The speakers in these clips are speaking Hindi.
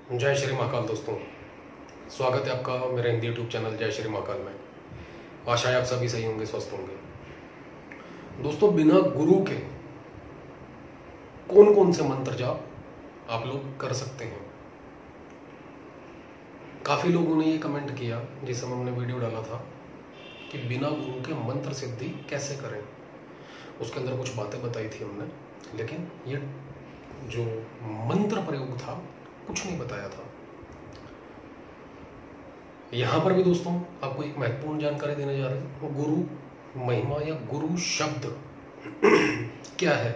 जय श्री महाकाल दोस्तों, स्वागत है आपका मेरे हिंदी यूट्यूब चैनल जय श्री महाकाल में। आशा है आप सभी सही होंगे, स्वस्थ होंगे। दोस्तों, बिना गुरु के कौन कौन से मंत्र जाप आप लोग कर सकते हैं? काफ़ी लोगों ने ये कमेंट किया जिस समय हमने वीडियो डाला था कि बिना गुरु के मंत्र सिद्धि कैसे करें। उसके अंदर कुछ बातें बताई थी हमने, लेकिन ये जो मंत्र प्रयोग था कुछ नहीं बताया था। यहां पर भी दोस्तों आपको एक महत्वपूर्ण जानकारी देने जा रहे हैं। गुरु महिमा या गुरु शब्द क्या है,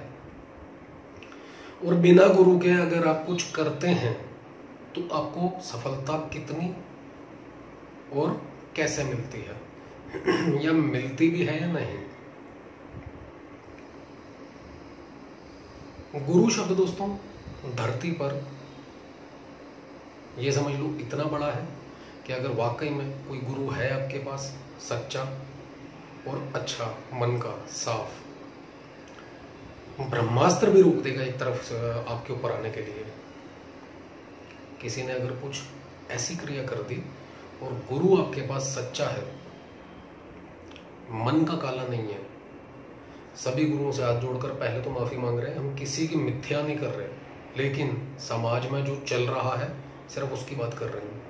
और बिना गुरु के अगर आप कुछ करते हैं तो आपको सफलता कितनी और कैसे मिलती है या मिलती भी है या नहीं। गुरु शब्द दोस्तों धरती पर ये समझ लो इतना बड़ा है कि अगर वाकई में कोई गुरु है आपके पास, सच्चा और अच्छा मन का, साफ, ब्रह्मास्त्र भी रोक देगा एक तरफ से आपके ऊपर आने के लिए। किसी ने अगर कुछ ऐसी क्रिया कर दी और गुरु आपके पास सच्चा है, मन का काला नहीं है, सभी गुरुओं से हाथ जोड़कर पहले तो माफी मांग रहे हैं। हम किसी की मिथ्या नहीं कर रहे, लेकिन समाज में जो चल रहा है सिर्फ उसकी बात कर रहे हैं।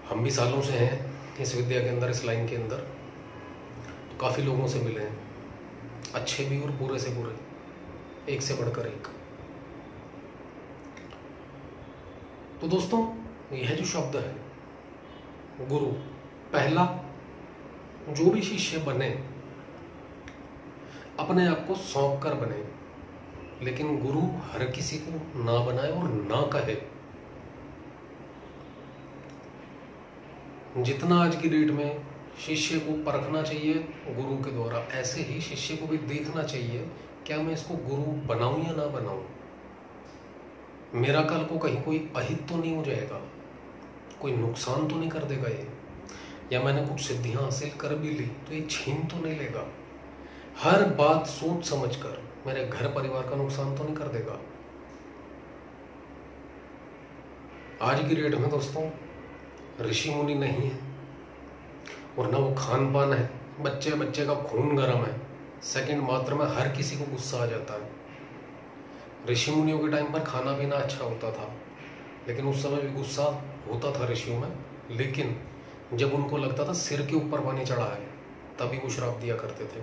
हम भी सालों से हैं इस विद्या के अंदर, इस लाइन के अंदर, तो काफी लोगों से मिले हैं, अच्छे भी और बुरे से बुरे, एक से बढ़कर एक। तो दोस्तों यह जो शब्द है गुरु, पहला जो भी शिष्य बने अपने आप को सौंप कर बने, लेकिन गुरु हर किसी को ना बनाए और ना कहे। जितना आज की डेट में शिष्य को परखना चाहिए गुरु के द्वारा, ऐसे ही शिष्य को भी देखना चाहिए क्या मैं इसको गुरु बनाऊं या ना बनाऊं। मेरा कल को कहीं कोई अहित तो नहीं हो जाएगा, कोई नुकसान तो नहीं कर देगा ये, या मैंने कुछ सिद्धियां हासिल कर भी ली तो ये छीन तो नहीं लेगा। हर बात सोच समझकर, मेरे घर परिवार का नुकसान तो नहीं कर देगा। आज की डेट में दोस्तों ऋषि मुनि नहीं है और ना वो खान पान है, बच्चे बच्चे का खून गर्म है, सेकंड मात्र में हर किसी को गुस्सा आ जाता है। ऋषि मुनियों के टाइम पर खाना पीना अच्छा होता था, लेकिन उस समय भी गुस्सा होता था ऋषियों में, लेकिन जब उनको लगता था सिर के ऊपर पानी चढ़ा है तभी वो श्राप दिया करते थे,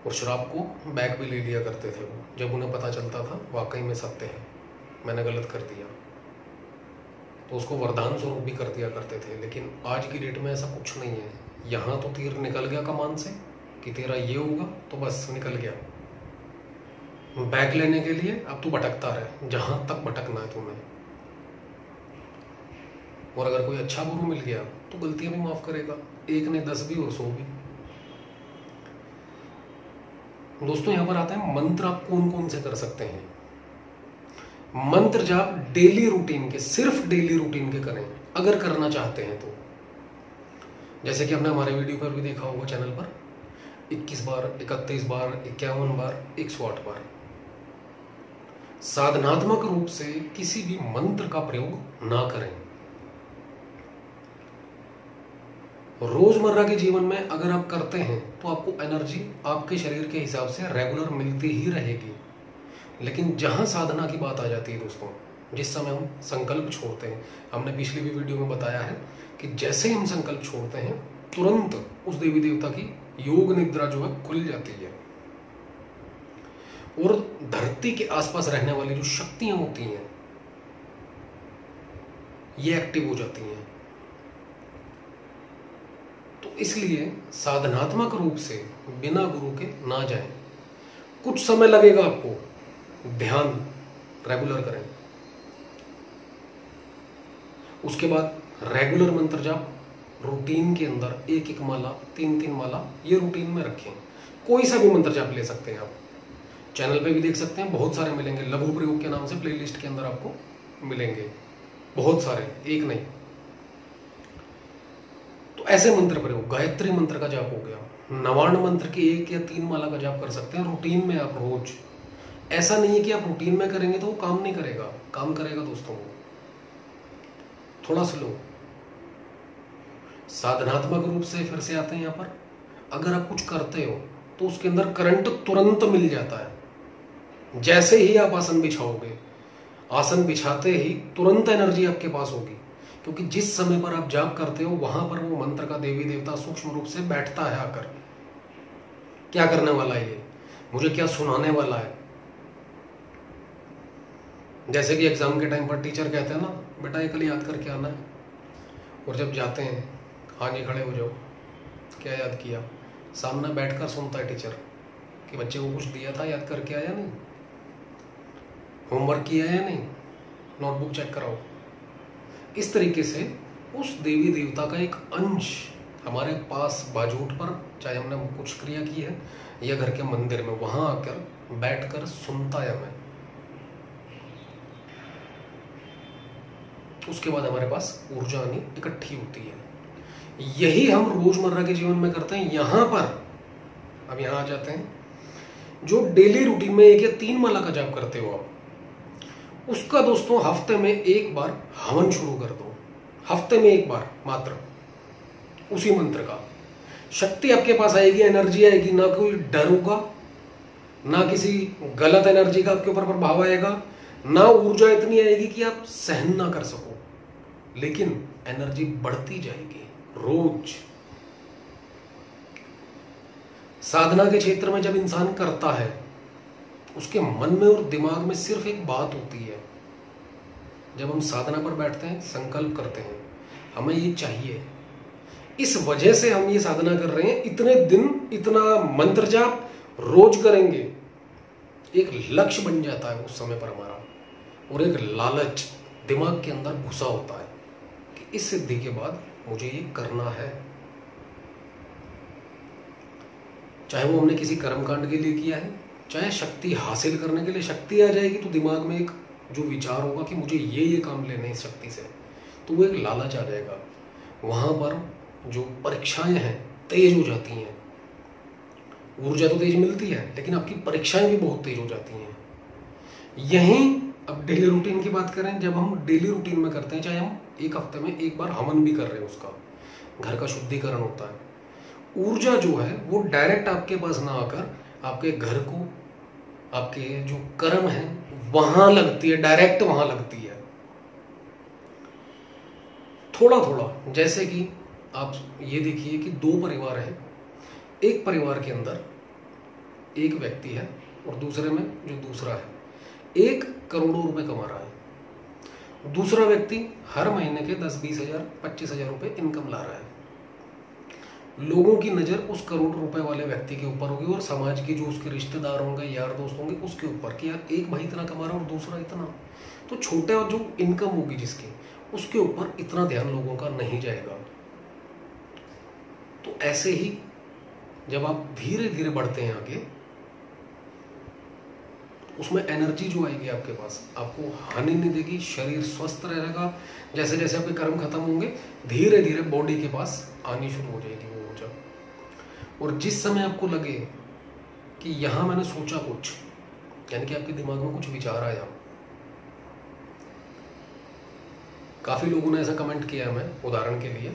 और श्राप को बैक भी ले लिया करते थे वो, जब उन्हें पता चलता था वाकई में सत्य है, मैंने गलत कर दिया, तो उसको वरदान स्वरूप भी कर दिया करते थे। लेकिन आज की डेट में ऐसा कुछ नहीं है। यहाँ तो तीर निकल गया कमान से कि तेरा ये होगा, तो बस निकल गया। बैग लेने के लिए अब तू भटकता रहे जहां तक भटकना है तुम्हें। और अगर कोई अच्छा गुरु मिल गया तो गलतियां भी माफ करेगा, एक ने 10 भी और 100 भी। दोस्तों यहां पर आता है मंत्र आप कौन कौन से कर सकते हैं। मंत्र जाप डेली रूटीन के, सिर्फ डेली रूटीन के करें अगर करना चाहते हैं तो। जैसे कि आपने हमारे वीडियो पर भी देखा होगा चैनल पर, 21 बार, 31 बार, 51 बार, 108 बार। साधनात्मक रूप से किसी भी मंत्र का प्रयोग ना करें। रोजमर्रा के जीवन में अगर आप करते हैं तो आपको एनर्जी आपके शरीर के हिसाब से रेगुलर मिलती ही रहेगी। लेकिन जहां साधना की बात आ जाती है दोस्तों, जिस समय हम संकल्प छोड़ते हैं, हमने पिछली भी वीडियो में बताया है कि जैसे ही हम संकल्प छोड़ते हैं तुरंत उस देवी देवता की योग निद्रा जो है खुल जाती है, और धरती के आसपास रहने वाली जो शक्तियां होती हैं ये एक्टिव हो जाती हैं। तो इसलिए साधनात्मक रूप से बिना गुरु के ना जाएं। कुछ समय लगेगा आपको, ध्यान रेगुलर करें, उसके बाद रेगुलर मंत्र जाप रूटीन के अंदर 1-1 माला, 3-3 माला ये रूटीन में रखें। कोई सा भी मंत्र जाप ले सकते हैं आप, चैनल पे भी देख सकते हैं, बहुत सारे मिलेंगे। लघु प्रयोग के नाम से प्लेलिस्ट के अंदर आपको मिलेंगे बहुत सारे, एक नहीं। तो ऐसे मंत्र प्रयोग, गायत्री मंत्र का जाप हो गया, नवार्ण मंत्र के 1 या 3 माला का जाप कर सकते हैं रूटीन में आप रोज। ऐसा नहीं है कि आप रूटीन में करेंगे तो वो काम नहीं करेगा, काम करेगा दोस्तों। वो थोड़ा स्लो साधनात्मक रूप से फिर से आते हैं यहाँ पर। अगर आप कुछ करते हो तो उसके अंदर करंट तुरंत मिल जाता है। जैसे ही आप आसन बिछाओगे, आसन बिछाते ही तुरंत एनर्जी आपके पास होगी, क्योंकि जिस समय पर आप जाप करते हो वहां पर वो मंत्र का देवी देवता सूक्ष्म रूप से बैठता है आकर। क्या करने वाला है ये, मुझे क्या सुनाने वाला है। जैसे कि एग्जाम के टाइम पर टीचर कहते हैं ना, बेटा ये कल याद करके आना है, और जब जाते हैं हाँ जी खड़े हो जाओ, क्या याद किया, सामने बैठकर सुनता है टीचर कि बच्चे को कुछ दिया था, याद करके आया नहीं, होमवर्क किया या नहीं, नोटबुक चेक कराओ। इस तरीके से उस देवी देवता का एक अंश हमारे पास बाजूट पर, चाहे हमने कुछ क्रिया की है या घर के मंदिर में, वहां आकर बैठकर सुनता है हमें। उसके बाद हमारे पास ऊर्जा आनी इकट्ठी होती है। यही हम रोजमर्रा के जीवन में करते हैं। यहां पर अब यहां आ जाते हैं, जो डेली रूटीन में 1 या 3 माला का जाप करते हो आप, उसका दोस्तों हफ्ते में 1 बार हवन शुरू कर दो। हफ्ते में 1 बार मात्र उसी मंत्र का। शक्ति आपके पास आएगी, एनर्जी आएगी, ना कोई डर होगा, ना किसी गलत एनर्जी का आपके ऊपर प्रभाव आएगा, ना ऊर्जा इतनी आएगी कि आप सहन ना कर सको, लेकिन एनर्जी बढ़ती जाएगी रोज। साधना के क्षेत्र में जब इंसान करता है, उसके मन में और दिमाग में सिर्फ एक बात होती है। जब हम साधना पर बैठते हैं, संकल्प करते हैं, हमें ये चाहिए, इस वजह से हम ये साधना कर रहे हैं, इतने दिन इतना मंत्र जाप रोज करेंगे। एक लक्ष्य बन जाता है उस समय पर हमारा, और एक लालच दिमाग के अंदर घुसा होता है कि इस सिद्धि के बाद मुझे ये करना है। चाहे वो हमने किसी कर्मकांड के लिए किया है, चाहे शक्ति हासिल करने के लिए शक्ति आ जाएगी तो दिमाग में एक जो विचार होगा कि मुझे ये काम लेने इस शक्ति से, तो वो एक लालच आ जाएगा। वहां पर जो परीक्षाएं हैं तेज हो जाती हैं। ऊर्जा तो तेज मिलती है, लेकिन आपकी परीक्षाएं भी बहुत तेज हो जाती हैं। यहीं अब डेली रूटीन की बात करें, जब हम डेली रूटीन में करते हैं, चाहे हम 1 हफ्ते में 1 बार हवन भी कर रहे हैं, उसका घर का शुद्धिकरण होता है, ऊर्जा जो है वो डायरेक्ट आपके पास ना आकर आपके घर को, आपके जो कर्म है वहां लगती है, डायरेक्ट वहां लगती है। थोड़ा थोड़ा, जैसे कि आप ये देखिए कि 2 परिवार हैं, एक परिवार के अंदर एक व्यक्ति है और दूसरे में जो दूसरा है, एक करोड़ों रुपए कमा रहा है, दूसरा व्यक्ति हर महीने के 10-20 हजार 25 हजार रुपए इनकम ला रहा है। लोगों की नजर उस करोड़ रुपए वाले व्यक्ति के ऊपर होगी, और समाज के जो उसके रिश्तेदार होंगे, यार दोस्त होंगे, उसके ऊपर कि यार एक भाई इतना कमा रहा है और दूसरा इतना, तो छोटा जो इनकम होगी जिसकी, उसके ऊपर इतना ध्यान लोगों का नहीं जाएगा। तो ऐसे ही जब आप धीरे धीरे बढ़ते हैं आगे, उसमें एनर्जी जो आएगी आपके पास, आपको हानि नहीं देगी, शरीर स्वस्थ रहेगा। जैसे जैसे आपके कर्म खत्म होंगे, धीरे धीरे बॉडी के पास आनी शुरू हो जाएगी वो ऊर्जा। और जिस समय आपको लगे कि यहां मैंने सोचा कुछ, यानी कि आपके दिमाग में कुछ विचार आया, काफी लोगों ने ऐसा कमेंट किया है। मैं उदाहरण के लिए,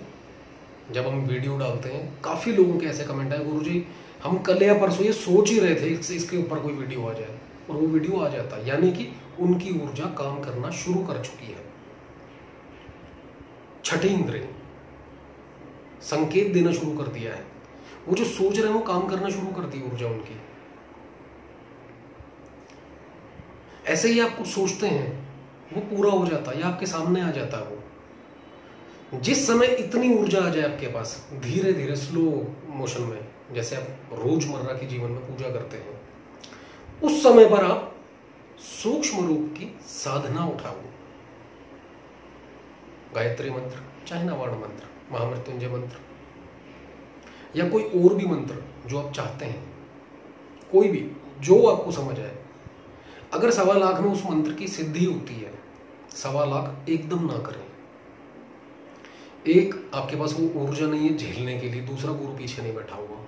जब हम वीडियो डालते हैं, काफी लोगों के ऐसे कमेंट आए, गुरुजी हम कल या परसों ये सोच ही रहे थे इसके ऊपर कोई वीडियो आ जाए, और वो वीडियो आ जाता है, यानी कि उनकी ऊर्जा काम करना शुरू कर चुकी है। छठी इंद्रिय संकेत देना शुरू कर दिया है, वो जो सोच रहे हैं वो काम करना शुरू कर दी ऊर्जा उनकी। ऐसे ही आप कुछ सोचते हैं, वो पूरा हो जाता है या आपके सामने आ जाता है। वो जिस समय इतनी ऊर्जा आ जाए आपके पास, धीरे धीरे स्लो मोशन में, जैसे आप रोजमर्रा के जीवन में पूजा करते हैं, उस समय पर आप सूक्ष्म रूप की साधना उठाओ। गायत्री मंत्र, चाहे नवार्ण मंत्र, महामृत्युंजय मंत्र, या कोई और भी मंत्र जो आप चाहते हैं, कोई भी जो आपको समझ आए। अगर 1.25 लाख में उस मंत्र की सिद्धि होती है, 1.25 लाख एकदम ना करें। एक आपके पास वो ऊर्जा नहीं है झेलने के लिए, दूसरा गुरु पीछे नहीं बैठा हुआ,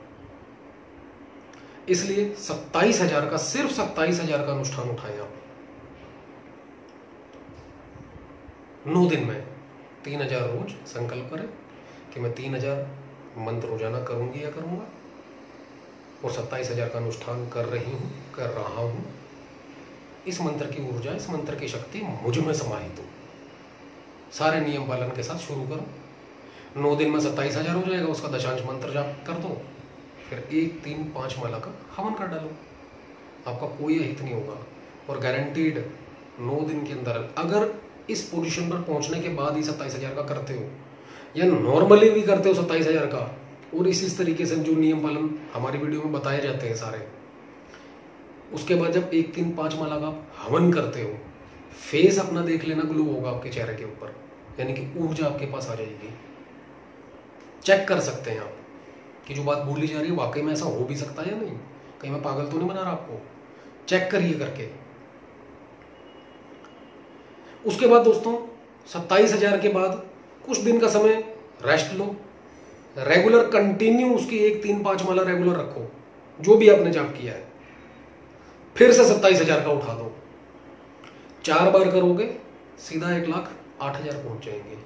इसलिए 27,000 का, सिर्फ 27,000 का अनुष्ठान उठाएं आप 9 दिन में। 3,000 रोज संकल्प करें कि मैं 3,000 मंत्र रोजाना करूंगी या करूंगा, और 27,000 का अनुष्ठान कर रहा हूं। इस मंत्र की ऊर्जा, इस मंत्र की शक्ति मुझ में समाहित हो। सारे नियम पालन के साथ शुरू करो। 9 दिन में 27,000 हो जाएगा, उसका दशांश मंत्र जाप कर दो, फिर 1, 3, 5 माला का हवन कर डालो। आपका कोई अहित नहीं होगा, और गारंटीड 9 दिन के अंदर अगर इस पोजीशन पर पहुंचने के बाद ही 27,000 का करते हो, या नॉर्मली भी करते हो 27,000 का, और इस तरीके से जो नियम पालन हमारी वीडियो में बताए जाते हैं सारे, उसके बाद जब 1, 3, 5 माला का हवन करते हो, फेस अपना देख लेना, ग्लो होगा आपके चेहरे के ऊपर, यानी कि ऊर्जा आपके पास आ जाएगी। चेक कर सकते हैं आप कि जो बात बोली जा रही है वाकई में ऐसा हो भी सकता है या नहीं, कहीं मैं पागल तो नहीं बना रहा आपको। चेक करिए करके। उसके बाद दोस्तों 27,000 के बाद कुछ दिन का समय रेस्ट लो, रेगुलर कंटिन्यू उसकी 1, 3, 5 माला रेगुलर रखो, जो भी आपने जाप किया है। फिर से 27,000 का उठा दो, 4 बार करोगे सीधा 1,08,000 पहुंच जाएंगे।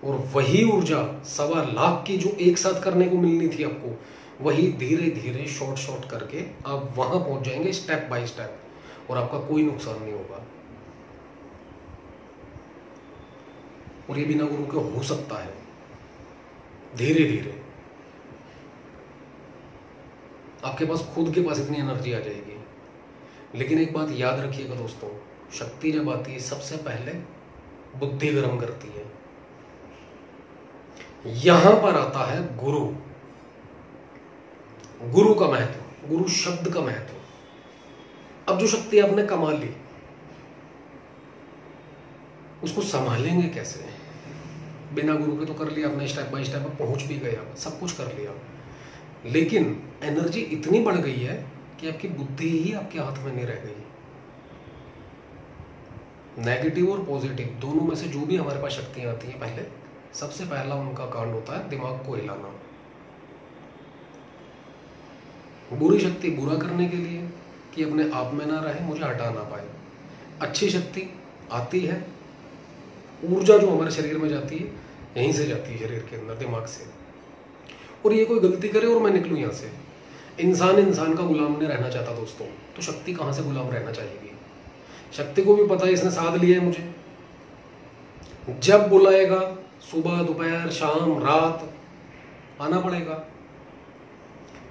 और वही ऊर्जा 1.25 लाख की जो एक साथ करने को मिलनी थी आपको, वही धीरे धीरे शॉर्ट करके आप वहां पहुंच जाएंगे, स्टेप बाय स्टेप, और आपका कोई नुकसान नहीं होगा। और ये बिना गुरु के हो सकता है, धीरे धीरे आपके पास खुद के पास इतनी एनर्जी आ जाएगी। लेकिन एक बात याद रखिएगा दोस्तों, शक्ति जब आती है सबसे पहले बुद्धि गर्म करती है। यहां पर आता है गुरु, गुरु का महत्व, गुरु शब्द का महत्व। अब जो शक्ति आपने कमा ली, उसको संभालेंगे कैसे? बिना गुरु के तो कर लिया आपने, स्टेप बाय स्टेप पहुंच भी गए, आप सब कुछ कर लिया, लेकिन एनर्जी इतनी बढ़ गई है कि आपकी बुद्धि ही आपके हाथ में नहीं रह गई। नेगेटिव और पॉजिटिव दोनों में से जो भी हमारे पास शक्तियां आती हैं, पहले सबसे पहला उनका कांड होता है दिमाग को हिलाना। बुरी शक्ति बुरा करने के लिए कि अपने आप में ना रहे, मुझे हटा ना पाए। अच्छी शक्ति आती है, ऊर्जा जो हमारे शरीर में जाती है यहीं से जाती है, शरीर के अंदर, दिमाग से। और ये कोई गलती करे और मैं निकलूं यहां से, इंसान का गुलाम नहीं रहना चाहता दोस्तों, तो शक्ति कहां से गुलाम रहना चाहेगी? शक्ति को भी पता है इसने साध लिया है मुझे, जब बुलाएगा सुबह दोपहर शाम रात आना पड़ेगा,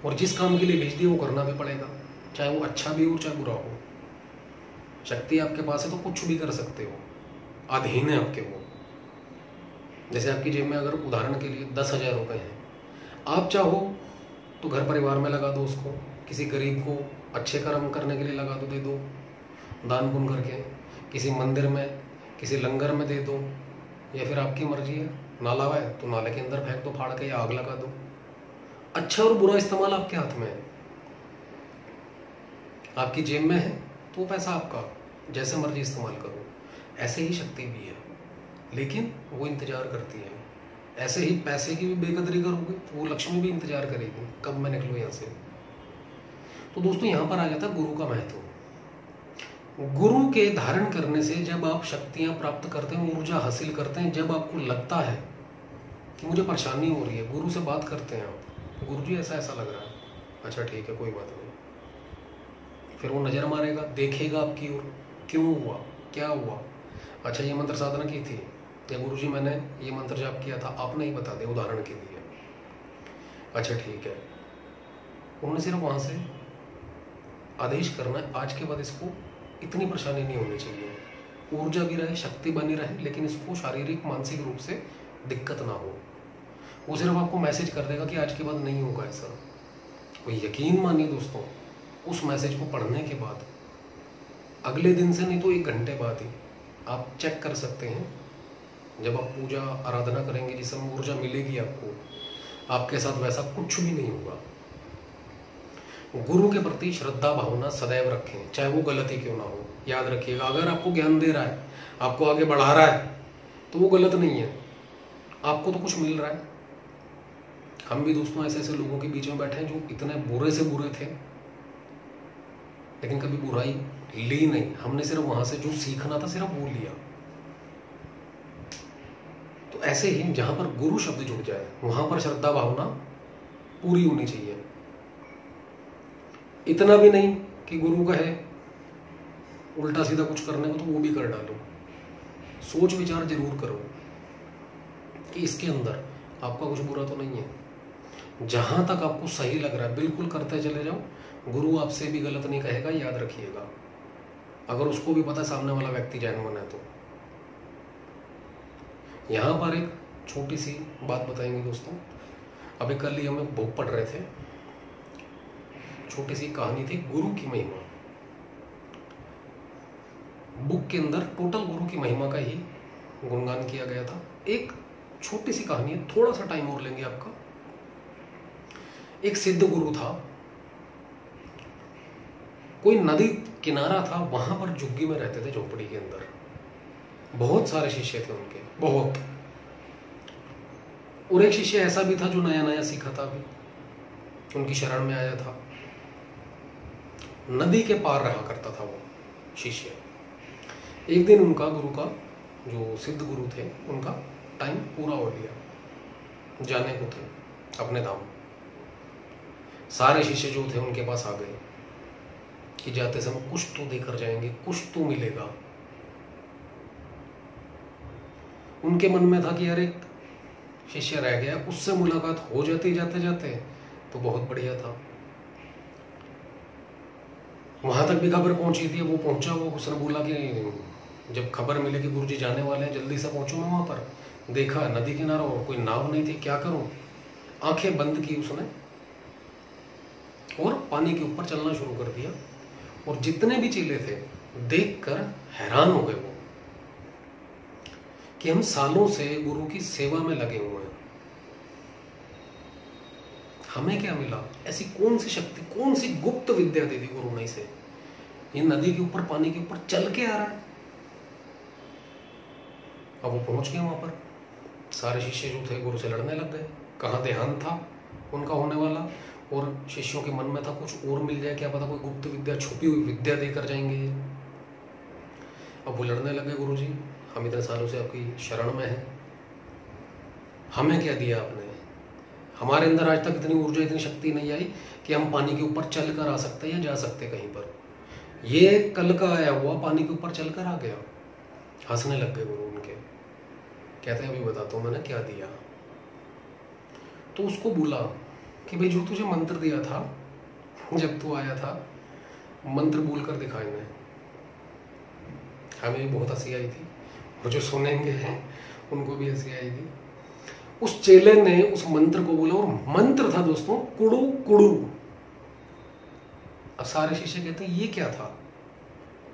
और जिस काम के लिए भेज दिया वो करना भी पड़ेगा, चाहे वो अच्छा भी हो चाहे बुरा हो। शक्ति आपके पास है तो कुछ भी कर सकते हो, अधीन है आपके वो। जैसे आपकी जेब में अगर उदाहरण के लिए 10,000 रुपए हैं, आप चाहो तो घर परिवार में लगा दो, उसको किसी गरीब को अच्छे कर्म करने के लिए लगा दो, दे दो, दान पुण्य करके, किसी मंदिर में किसी लंगर में दे दो, या फिर आपकी मर्जी है, नाला है तो नाले के अंदर फेंक दो फाड़ के, या आग लगा दो। अच्छा और बुरा इस्तेमाल आपके हाथ में है। आपकी जेब में है तो वो पैसा आपका, जैसे मर्जी इस्तेमाल करो। ऐसे ही शक्ति भी है, लेकिन वो इंतजार करती है। ऐसे ही पैसे की भी बेकदरी करोगे तो वो लक्ष्मी भी इंतजार करेगी, कब मैं निकलूं यहाँ से। तो दोस्तों यहाँ पर आ जाता है गुरु का महत्व। गुरु के धारण करने से जब आप शक्तियां प्राप्त करते हैं, ऊर्जा हासिल करते हैं, जब आपको लगता है कि मुझे परेशानी हो रही है, गुरु से बात करते हैं आप, गुरु जी ऐसा ऐसा लग रहा है, अच्छा ठीक है कोई बात नहीं। फिर वो नजर मारेगा, देखेगा आपकी ओर, क्यों हुआ, क्या हुआ, अच्छा ये मंत्र साधना की थी, या गुरु जी मैंने ये मंत्र जाप किया था, आपने ही बता दिया उदाहरण के लिए, अच्छा ठीक है। उन्होंने सिर्फ वहां से आदेश करना है, आज के बाद इसको इतनी परेशानी नहीं होनी चाहिए, ऊर्जा भी रहे, शक्ति बनी रहे, लेकिन इसको शारीरिक मानसिक रूप से दिक्कत ना हो। वो सिर्फ आपको मैसेज कर देगा कि आज के बाद नहीं होगा ऐसा। तो यकीन मानिए दोस्तों, उस मैसेज को पढ़ने के बाद अगले दिन से नहीं तो 1 घंटे बाद ही आप चेक कर सकते हैं, जब आप पूजा आराधना करेंगे, जिस समय ऊर्जा मिलेगी आपको, आपके साथ वैसा कुछ भी नहीं होगा। गुरु के प्रति श्रद्धा भावना सदैव रखें, चाहे वो गलत ही क्यों ना हो। याद रखिएगा, अगर आपको ज्ञान दे रहा है, आपको आगे बढ़ा रहा है, तो वो गलत नहीं है, आपको तो कुछ मिल रहा है। हम भी दोस्तों ऐसे ऐसे लोगों के बीच में बैठे हैं जो इतने बुरे से बुरे थे, लेकिन कभी बुराई ली नहीं। हमने सिर्फ वहां से जो सीखना था सिर्फ वो लिया। तो ऐसे ही जहां पर गुरु शब्द जुड़ जाए वहां पर श्रद्धा भावना पूरी होनी चाहिए। इतना भी नहीं कि गुरु कहे उल्टा सीधा कुछ करने को तो वो भी कर डालो। सोच विचार जरूर करो कि इसके अंदर आपका कुछ बुरा तो नहीं है। जहां तक आपको सही लग रहा है बिल्कुल करते चले जाओ। गुरु आपसे भी गलत नहीं कहेगा, याद रखिएगा, अगर उसको भी पता सामने वाला व्यक्ति जेन्युइन है तो। यहां पर एक छोटी सी बात बताएंगे दोस्तों। अभी कल ही हम एक बुक पढ़ रहे थे, छोटी सी कहानी थी गुरु की महिमा। बुक के अंदर टोटल गुरु की महिमा का ही गुणगान किया गया था। एक छोटी सी कहानी है, थोड़ा सा टाइम और लेंगे आपका। एक सिद्ध गुरु था, कोई नदी किनारा था, वहां पर झुग्गी में रहते थे, झोपड़ी के अंदर। बहुत सारे शिष्य थे उनके, बहुत। और एक शिष्य ऐसा भी था जो नया नया सीखा था, अभी उनकी शरण में आया था। नदी के पार रहा करता था वो शिष्य। एक दिन उनका गुरु का, जो सिद्ध गुरु थे, उनका टाइम पूरा हो गया, जाने को थे अपने धाम। सारे शिष्य जो थे उनके पास आ गए कि जाते समय कुछ तो देकर जाएंगे, कुछ तो मिलेगा। उनके मन में था कि यार एक शिष्य रह गया, उससे मुलाकात हो जाती जाते जाते तो बहुत बढ़िया था। वहां तक भी खबर पहुंची थी, वो पहुंचा, वो उसने बोला कि जब खबर मिली कि गुरुजी जाने वाले हैं, जल्दी से पहुंचू मैं वहां पर। देखा नदी किनारा और कोई नाव नहीं थी, क्या करूं। आंखें बंद की उसने और पानी के ऊपर चलना शुरू कर दिया। और जितने भी चेले थे देखकर हैरान हो गए वो कि हम सालों से गुरु की सेवा में लगे हुए हैं, हमें क्या मिला? ऐसी कौन सी शक्ति, कौन सी गुप्त विद्या दे दी गुरु ने इसे? ये नदी के ऊपर, पानी के ऊपर चल के आ रहा है। अब वो पहुंच गए वहां पर। सारे शिष्य जो थे गुरु से लड़ने लग गए। कहाँ देहांत था उनका होने वाला, और शिष्यों के मन में था कुछ और मिल जाए, क्या पता कोई गुप्त विद्या, छुपी हुई विद्या देकर जाएंगे। अब वो लड़ने लगे, गुरु जी हम इतने सालों से आपकी शरण में हैं, हमें क्या दिया आपने? हमारे अंदर आज तक इतनी ऊर्जा, इतनी शक्ति नहीं आई कि हम पानी के ऊपर चल कर आ सकते या जा सकते कहीं पर। ये कल का आया हुआ पानी के ऊपर चल कर आ गया। हंसने लग गए गुरु उनके, कहते हैं अभी बताता हूं मैंने क्या दिया। तो उसको बोला कि भाई जो तुझे मंत्र दिया था जब तू आया था, मंत्र बोलकर दिखा इन्हें। हमें बहुत हंसी आई थी, और जो सुनेंगे हैं उनको भी हंसी आई थी। उस चेले ने उस मंत्र को बोला, और मंत्र था दोस्तों कुड़ू कुड़ू। अब सारे शिष्य कहते हैं ये क्या था?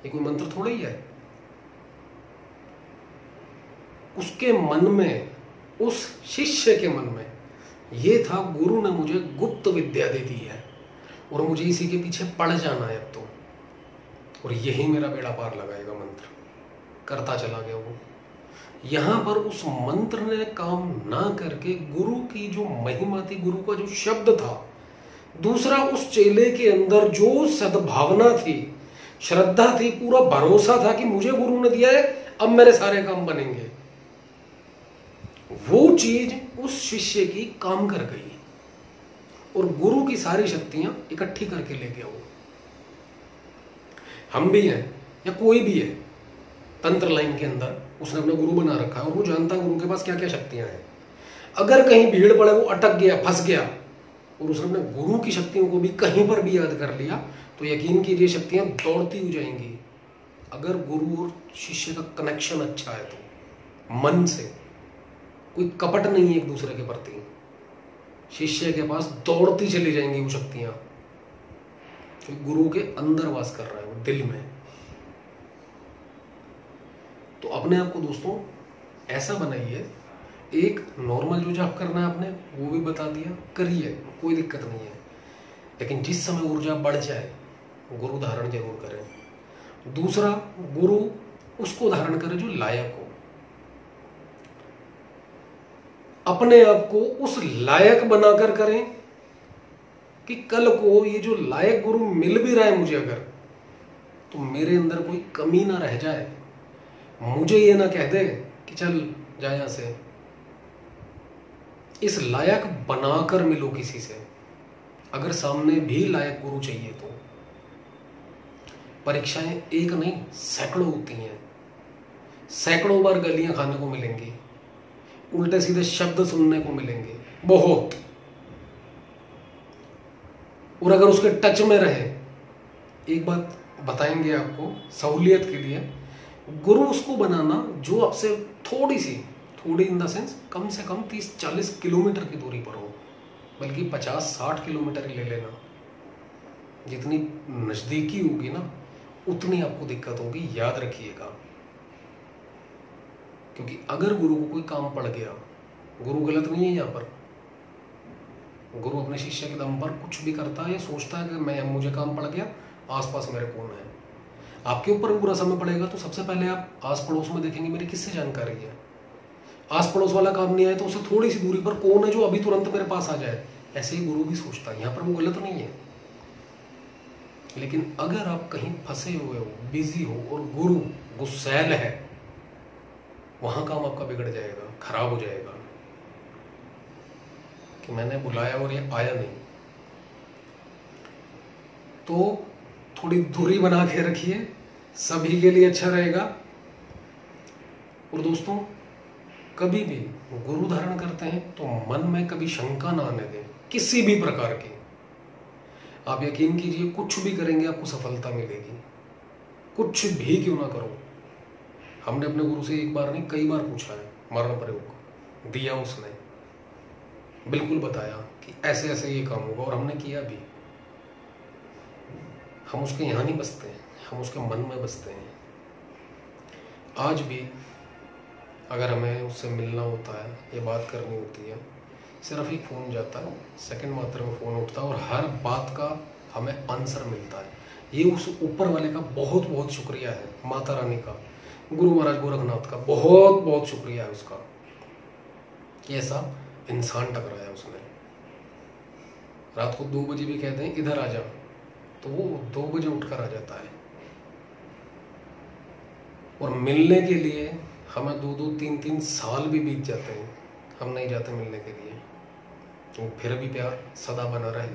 ये कोई मंत्र थोड़ा ही है। उसके मन में, उस शिष्य के मन में ये था, गुरु ने मुझे गुप्त विद्या दे दी है और मुझे इसी के पीछे पड़ जाना है अब तो, और यही मेरा बेड़ा पार लगाएगा। मंत्र करता चला गया वो। यहां पर उस मंत्र ने काम ना करके गुरु की जो महिमा थी, गुरु का जो शब्द था, दूसरा उस चेले के अंदर जो सद्भावना थी, श्रद्धा थी, पूरा भरोसा था कि मुझे गुरु ने दिया है, अब मेरे सारे काम बनेंगे, वो चीज उस शिष्य की काम कर गई और गुरु की सारी शक्तियां इकट्ठी करके ले गया वो। हम भी हैं या कोई भी है तंत्र लाइन के अंदर, उसने अपना गुरु बना रखा है और वो जानता है गुरु के पास क्या क्या शक्तियां हैं। अगर कहीं भीड़ पड़े, वो अटक गया, फंस गया, और उसने अपने गुरु की शक्तियों को भी कहीं पर भी याद कर लिया, तो यकीन कीजिए शक्तियां दौड़ती हो जाएंगी। अगर गुरु और शिष्य का कनेक्शन अच्छा है तो, मन से, कोई कपट नहीं है एक दूसरे के प्रति, शिष्य के पास दौड़ती चली जाएंगी वो शक्तियां, क्योंकि गुरु के अंदर वास कर रहा है वो, दिल में। तो अपने आप को दोस्तों ऐसा बनाइए, एक नॉर्मल जो जाप करना है आपने वो भी बता दिया, करिए, कोई दिक्कत नहीं है। लेकिन जिस समय ऊर्जा बढ़ जाए गुरु धारण जरूर करें। दूसरा, गुरु उसको धारण करे जो लायक हो। अपने आप को उस लायक बनाकर करें कि कल को ये जो लायक गुरु मिल भी रहा है मुझे अगर, तो मेरे अंदर कोई कमी ना रह जाए, मुझे ये ना कह दे कि चल जा यहां से। इस लायक बनाकर मिलो किसी से। अगर सामने भी लायक गुरु चाहिए तो परीक्षाएं एक नहीं सैकड़ों होती हैं, सैकड़ों बार गालियां खाने को मिलेंगी, उल्टे सीधे शब्द सुनने को मिलेंगे बहुत। और अगर उसके टच में रहे, एक बात बताएंगे आपको सहूलियत के लिए, गुरु उसको बनाना जो आपसे थोड़ी इन द सेंस कम से कम 30-40 किलोमीटर की दूरी पर हो, बल्कि 50-60 किलोमीटर ही ले लेना। जितनी नजदीकी होगी ना उतनी आपको दिक्कत होगी, याद रखिएगा। क्योंकि अगर गुरु को कोई काम पड़ गया, गुरु गलत नहीं है यहाँ पर, गुरु अपने शिष्य के दम पर कुछ भी करता है, ये सोचता है कि मुझे काम पड़ गया, आसपास मेरे कौन है। आपके ऊपर भी बुरा समय पड़ेगा तो सबसे पहले आप आस पड़ोस में देखेंगे मेरी किससे जानकारी है। आस पड़ोस वाला काम नहीं आए तो उसे थोड़ी सी दूरी पर कौन है जो अभी तुरंत मेरे पास आ जाए। ऐसे ही गुरु भी सोचता है, यहाँ पर वो गलत नहीं है। लेकिन अगर आप कहीं फंसे हुए हो, बिजी हो और गुरु गुस्सैल है, वहां काम आपका बिगड़ जाएगा, खराब हो जाएगा कि मैंने बुलाया और ये आया नहीं। तो थोड़ी दूरी बना के रखिए, सभी के लिए अच्छा रहेगा। और दोस्तों, कभी भी गुरु धारण करते हैं तो मन में कभी शंका ना आने दें किसी भी प्रकार की। आप यकीन कीजिए कुछ भी करेंगे आपको सफलता मिलेगी, कुछ भी क्यों ना करो। हमने अपने गुरु से एक बार नहीं कई बार पूछा है, मरण प्रयोग दिया उसने, बिल्कुल बताया कि ऐसे ऐसे ये काम होगा और हमने किया भी। हम उसके यहाँ नहीं बसते हैं, हम उसके मन में बसते हैं। आज भी अगर हमें उससे मिलना होता है, ये बात करनी होती है, सिर्फ एक फ़ोन जाता है, सेकंड मात्र में फ़ोन उठता है और हर बात का हमें आंसर मिलता है। ये उस ऊपर वाले का बहुत बहुत शुक्रिया है, माता रानी का, गुरु महाराज गोरखनाथ का बहुत बहुत शुक्रिया है उसका कि ऐसा इंसान टकराया उसने। रात को 2 बजे भी कहते हैं इधर आ जा, तो वो 2 बजे उठकर आ जाता है। और मिलने के लिए हमें 2-2, 3-3 साल भी बीत जाते हैं, हम नहीं जाते मिलने के लिए। तो फिर भी प्यार सदा बना रहे,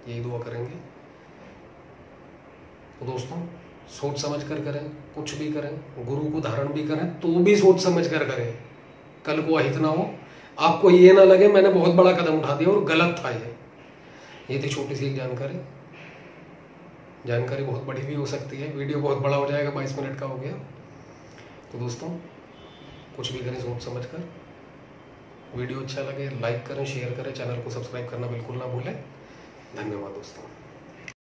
यही दुआ करेंगे। तो दोस्तों, सोच समझ कर करें, कुछ भी करें, गुरु को धारण भी करें तो भी सोच समझ कर करें। कल को अहित ना हो, आपको ये ना लगे मैंने बहुत बड़ा कदम उठा दिया और गलत था ये थी छोटी सी एक जानकारी बहुत बड़ी भी हो सकती है, वीडियो बहुत बड़ा हो जाएगा, 22 मिनट का हो गया। तो दोस्तों, कुछ भी करें सोच समझ कर। वीडियो अच्छा लगे लाइक करें, शेयर करें, चैनल को सब्सक्राइब करना बिल्कुल ना भूलें। धन्यवाद दोस्तों।